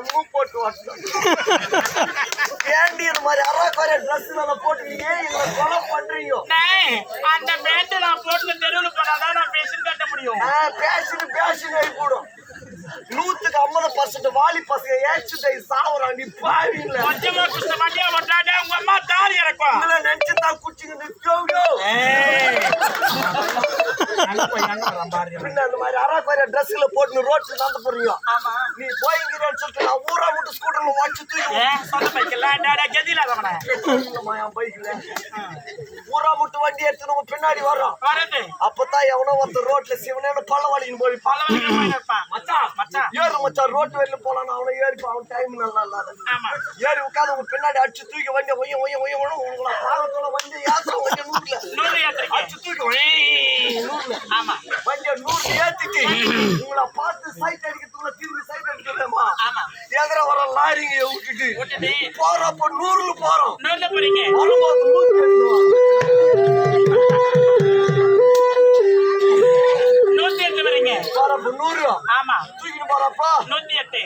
மூ போட்டு வரணும். ஏண்டி இந்த மாதிரி அறக்குறைய ட்ரெஸ் எல்லாம் போட்டுவீங்க, இவங்க கொலை பண்றீங்க. அந்த பேண்ட் நான் போட்டு தெருவில் போனாதான் நான் பேஷன் கட்ட முடியும். பேஷன் ஆகி போடும். 150% வாலி பசங்க ஏச்சுதை சாவறான். நீ பாவீங்கள கொஞ்சமா குஸ்த மாட்டியா வட்டாடே உங்க அம்மா தாலி இறக்கும். இல்ல நினைச்சதா குச்சிங்க நிக்கோயோ. அந்த மாதிரி அறக்குறைய ட்ரெஸ்ல போட்டு ரோட்ல நடந்து போறீங்க. ஆமா நீ போய்ங்கிறேன்னு சொல்லிட்டு நான் ஊரா மட்டும் ஸ்கூட்டர்ல வாங்கி தூக்கி சொந்த பைக்கில் டாடா கெதில அவனை என் பைக்ல ஊரா மட்டும் வண்டி எடுத்து நம்ம பின்னாடி வர்றோம். அப்பதான் எவனோ ஒருத்தர் ரோட்ல சிவனேன்னு பள்ள வலின்னு போய் ஏறு மச்சான் ரோட்டு வெளில போலாம். அவனை ஏறி அவன் டைம் நல்லா இல்லாத ஏறி உட்காந்து உங்க பின்னாடி அடிச்சு தூக்கி வண்டியை ஒய்ய ஒய்ய ஒய்ய உங்களை பாகத்தோட வண்டி யாத்திரம் வண்டியை 100 அடிச்சு தூக்கி 100 வண்டியை 100 ஏத்திட்டு உங்களை பார்த்து சைட் அடிக்கிறதுக்குள்ள திரும்பி சைட் அடிக்கலாமா? எதிர வர லாரிங்க விட்டுட்டு போறப்ப 100 போறோம்.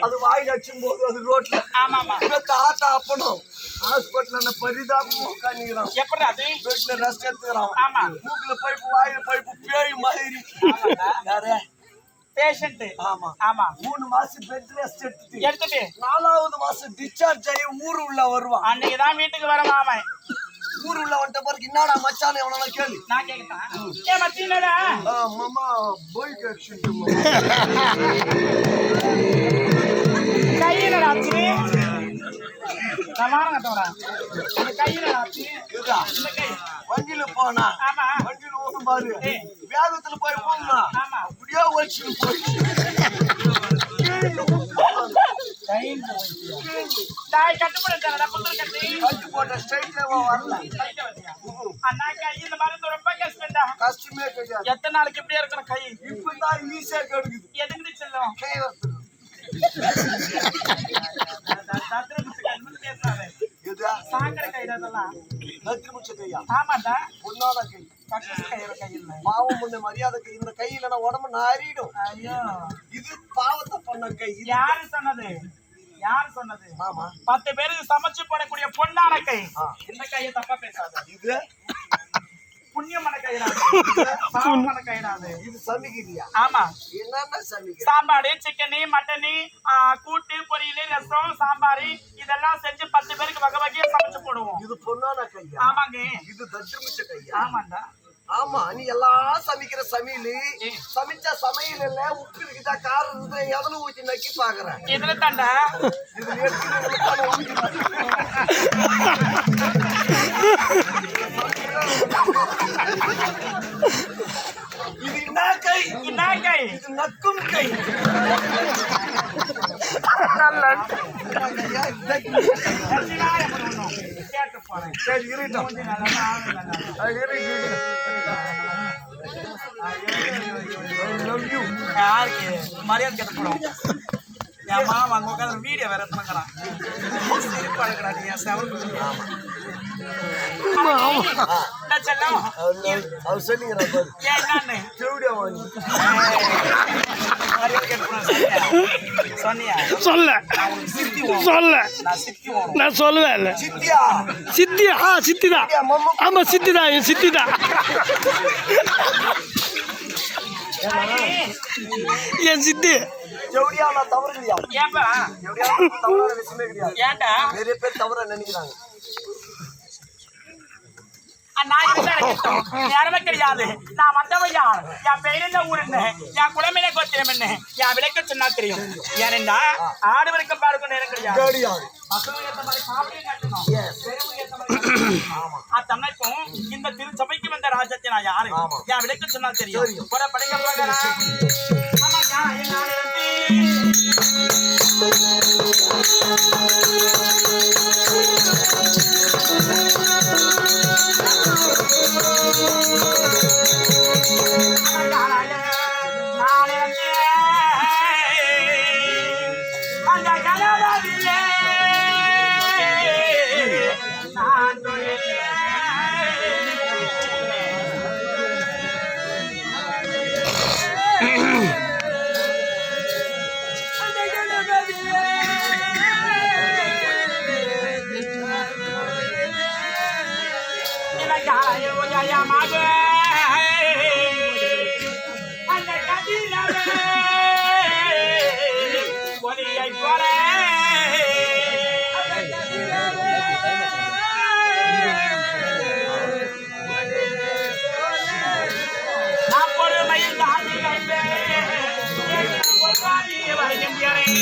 அது வாயில் அடிச்சும் போது அது ரோட்ல தாத்தா அப்பனும் ஹாஸ்பிட்டல் பரிதாபம் உட்காந்துக்கிறான். எப்படி பெட்ல ரெஸ்ட் எடுத்துக்கிறான். மூக்குல பைப்பு வாயில பைப்பு பேய் மாதிரி பேஷண்ட். ஆமா ஆமா 3 மாசம் பெட் ரெஸ்ட் எடுத்துட்டு 4வது மாசம் டிஸ்சார்ஜ் ஆகி ஊரு உள்ள வருவான். அன்னைக்குதான் வீட்டுக்கு வர மாமன். ஊரு உள்ள வந்துட்ட பிறகு என்னடா மச்சான் எவனா கேளு. நான் கேட்கட்டேன். ஏ மச்சினடா மாமா போய் கேட்சிட்டு கையிலடா ஆச்சு. நான் வாங்க தோடா. இந்த கையிலடா ஆச்சு. இந்த கை வண்டியில போனா வண்டியில ஓடும் பாரு. வேகத்துல போய் போனா அப்படியே வச்சு போய் கட்டு போட்ட ஸ்ட்ரைட்ல வரல. கஷ்டமே கிடையாது. எத்தனை நாளைக்கு இப்படியே இருக்கணும் கை? இப்பதான் ஈஸியா கெடுக்குது. எதுக்கு செல்லும் கை பாவம் பண்ண மரியாதை கை. இந்த கையில உடம்பு நாரிடும். இது பாவத்தை பண்ண கை. யாரு சொன்னது? யாரு சொன்னது? 10 பேருக்கு சமைச்சு போடக்கூடிய பொண்ணான கை. இந்த கையை தப்பா பேசாத. இது புண்ணியமான கைடாது கைடாது. இது சமைக்கிறியா? ஆமா. என்னன்னா சமைக்க சாம்பாரு சிக்கனு மட்டனு கூட்டு பொரியல் ரசம் சாம்பாரு இதெல்லாம் செஞ்சு 10 பேருக்கு வகை வகையா சமைச்சு போடுவோம். இது பொண்ணான கையா? ஆமாங்க. இது தஜ்ஜமிச்ச கையா? ஆமாண்டா. ஆமா நீ எல்லாம் சமைக்கிற சமையல் சமைச்ச சமையல் இல்ல உப்பு இருக்குதா காரம் இருக்குதா எவ்வளவு ஊத்தி நக்கி பாக்குறேன். இதுல தாண்டா இது என்ன கை? என்ன கை? இது நக்கும் கை. சரி இருக்கட்டும். யாருக்கு மரியாதை கேட்ட போறோம்? என் மாமா அங்க உட்காந்து வீடியோ வேற பண்ணுறான். சிரிப்பு அழகடா நீ செவன் நான் சொல்லுவேன். சித்தியா? சித்திதான். ஆமா சித்திதான் சித்திதான். என் சித்தி தவறு இல்லையா? தவறான விஷயமே கிடையாது. ஏன்டா நிறைய பேர் தவறா நினைக்கிறாங்க. யாருமே கிடையாது. நான் வந்தவன் யார்? என் பெயர் ஊர் என்ன? என் குழந்தைய கோத்திரம் என்ன? என் விளக்க சொன்னா தெரியும். ஏனென்றா ஆடு வரைக்கும் பாடுக்கும் நேரம் கிடையாது. அத்தமைக்கும் இந்த திருச்சபைக்கு வந்த ராஜ்யத்தை நான் யாரு? என் விளக்க சொன்னா தெரியும். படைக்க காரணமாக அந்த கதிரவே ஒளியை போல நான் பொறுமையில் தாண்டி வருகின்றேன்